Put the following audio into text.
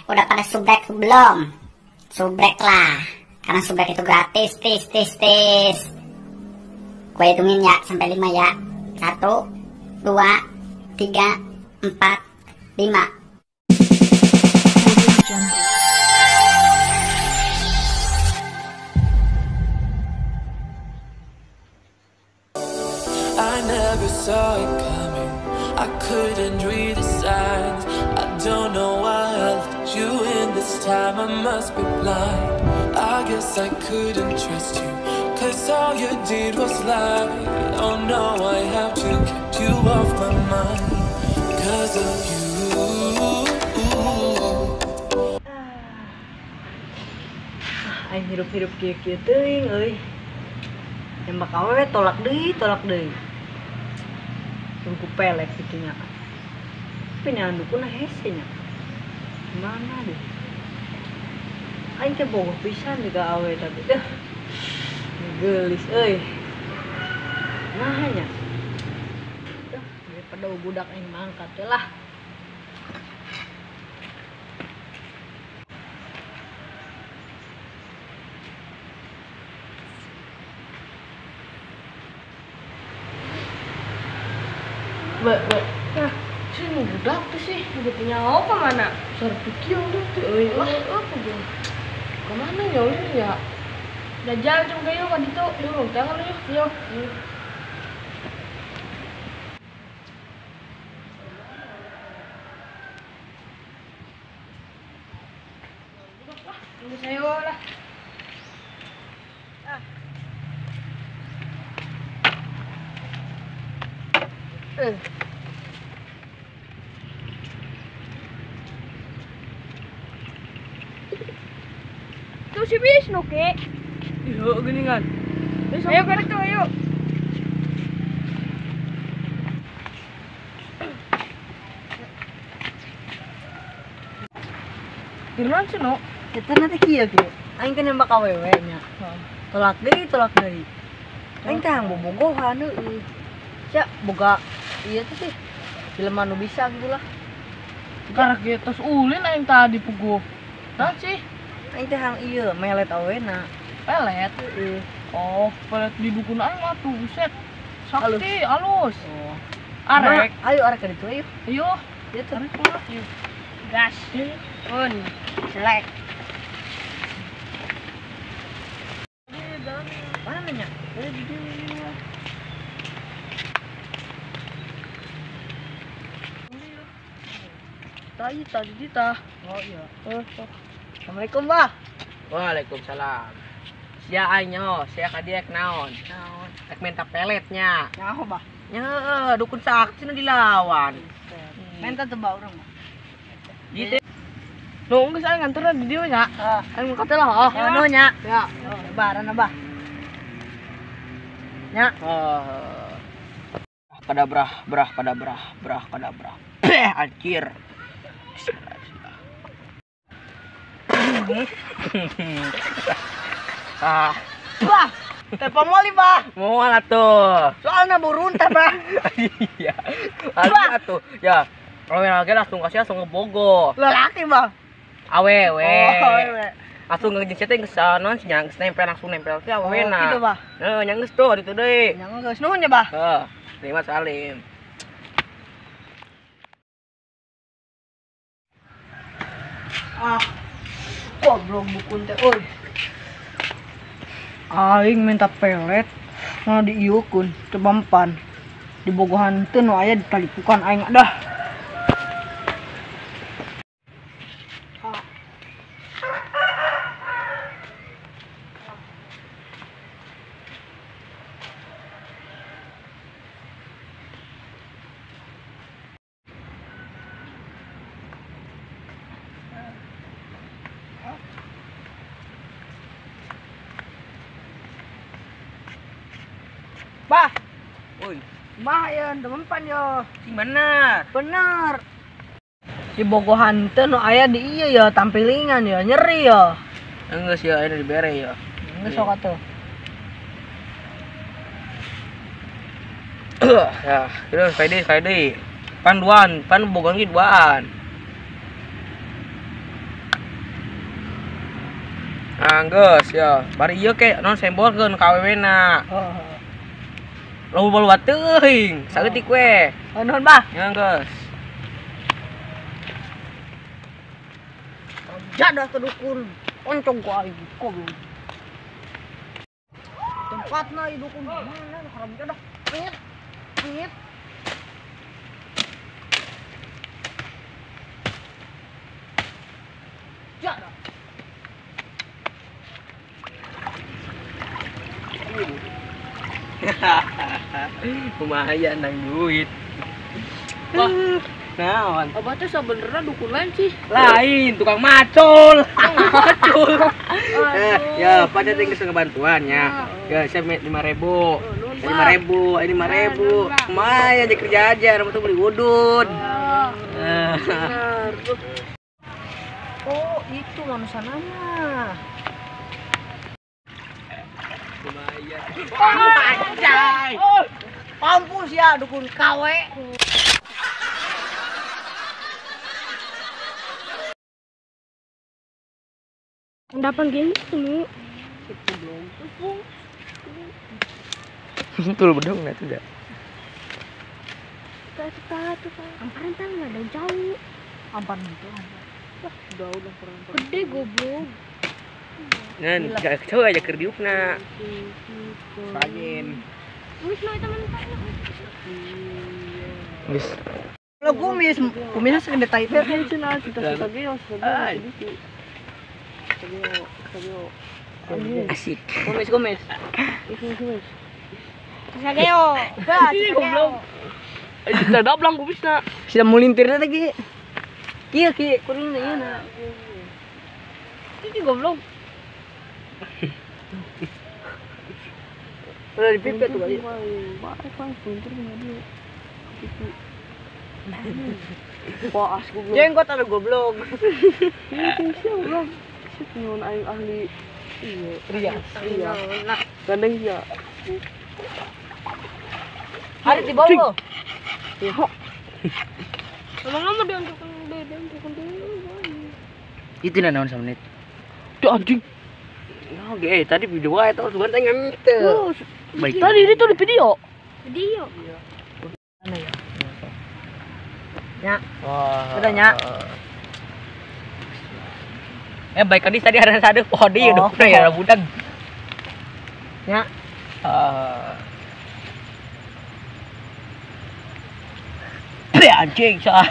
Udah pada subrek belum? Subrek lah, karena subrek itu gratis. Tis. Gue hitungin ya sampai 5 ya. 1, 2, 3, 4, 5. I never saw it coming. I couldn't read the signs. I don't know why I let you in this time. I must be blind. I guess I couldn't trust you, 'cause all you did was lie. Oh no, I have to keep you off my mind 'cause of you. Anh hidup kia teuing euy. Nembak awewe tolak deui. Tungku pelek gitu nya. Tapi nya andukuna hese nya. Mana deh? Aing teh bogoh pisan juga awewe tapi geulis euy. Nah nya. Daripada budak aing mangkat teh lah. Nah, sini budak tuh sih, udah punya apa mana? Sarpiki yang tuh, apa gue? Kemana ya ulit ya? Udah jalan coba yuk kan itu, yuk jangan yuk. Tunggu saya lah. Tuh si Wisnu ke? Iya geningan. Ayo kan tuh ayo. Irman sih no. Kita nanti kieu ge. Aing kan nembak awewe nya. Tolak deui. Aing teh hang bobogohan euy. Cak boga iya tuh sih. Jelema nu bisa gitu lah. Karena kita ulin aing tadi puguh. Nah sih. Aing teh hang ieu melet awena. Pelet. Oh, pelet di dukun aing mah tuh buset. Sakti alus. Oh. Arek. Ayo arek ka ditu ayo. Ayo. Ieu teh. Gas. Pun. Selek. Mana nya? Di dieu. Tadi dita. Oh iya. Assalamualaikum, Bah. Waalaikumsalam. Sia aing sia kadiek naon? Naon? Rek minta peletnya. Nyaho, Bah? Nya dukun sakti nu dilawan. Menta teu bau urang, Bah. Gitu. Nu geus aing nganturna di dieu nya. Aing ngangkat lah. Oh, Nu nya. Ya. Lebaran, Bah. Nya. Pada brah. Anjir. Bah, teh pamoli, Bah. Moal atuh. Soalna burun teh, Bah. Iya. Atuh. Ya. Awe lagi langsung ngebogo. Lelaki, Bah. Awewe. Oh, awewe. Langsung ngejeng teh geus naon nya geus nempel teh awena. Gitu, Bah. Heuh, nya geus tuh ditu deui. Nya geus nuhun ya, Bah. Heeh. Terima salim. Goblok dukun teh euy. Aing minta pelet mau diieukeun teu mempan. Di bogohan teu nu aya di talipukan aing dah. Bah, Woi, mah ya mempan yo. sing bener. Bener. Di bogohan teh nu aya di ieu ya tampilingan ya nyeri ya. Geus ya ini dibere ya. Geus sok atuh. Ya, terus kayak deui. Pan bogang gitu duaan. Geus ya. Bari ieu ke non sembolkeun ka awewena. Loba teuing, saeutik we. Non bah. Ya geus. Jadah ke dukun. Oncong ku aing goblok. Tempatna ieu dukun mana haram jadah. Angit. Angit. Jadah. Lumayan nang duit. Wah, Naon? abah teh sebenarnya dukun lain sih. Lain tukang macul. Macul. Ya, pada tinggal ngebantuannya. Ya, saya 5.000. 5.000, ini 5.000. Lumayan aja kerja aja, rumah tuh beli udun. Benar. Oh, itu manusia nama. Lumayan. Anjay. Mampus ya dukun KW. Endapan gini tuh. Betul bedong enggak tuh, Tuh. Amparan tang enggak ada jauh. Ampan itu. Udah kurang. Gede goblok. Ngan, coba aja keur diukna. Sajin. Wis no eta mah. Geus. Kalau kumisnya segede taipir kan cenah kita sageo. Asik. Kumis. Sageo. Ini goblok. Kita dablang kubisna. Sudah mulintirnya lagi. Kieu kuring ieu na. Ini goblok. Udah dipipet tuh kali. Wah, as goblok. Jenggot ada goblok. Nyuwun aing ahli Ria. Nah, gandeng ya. Hari di bawah. lama-lama dia untuk Itu na naon sa menit. Tuh anjing. Oke, tadi video aja terus bukan tanya itu. Baik. tadi itu di video. Video. Mana ya? Ya, Wah. udah nya. Baik tadi ada sadu podi Oh. udah ya budak. Ya. Anjing sah.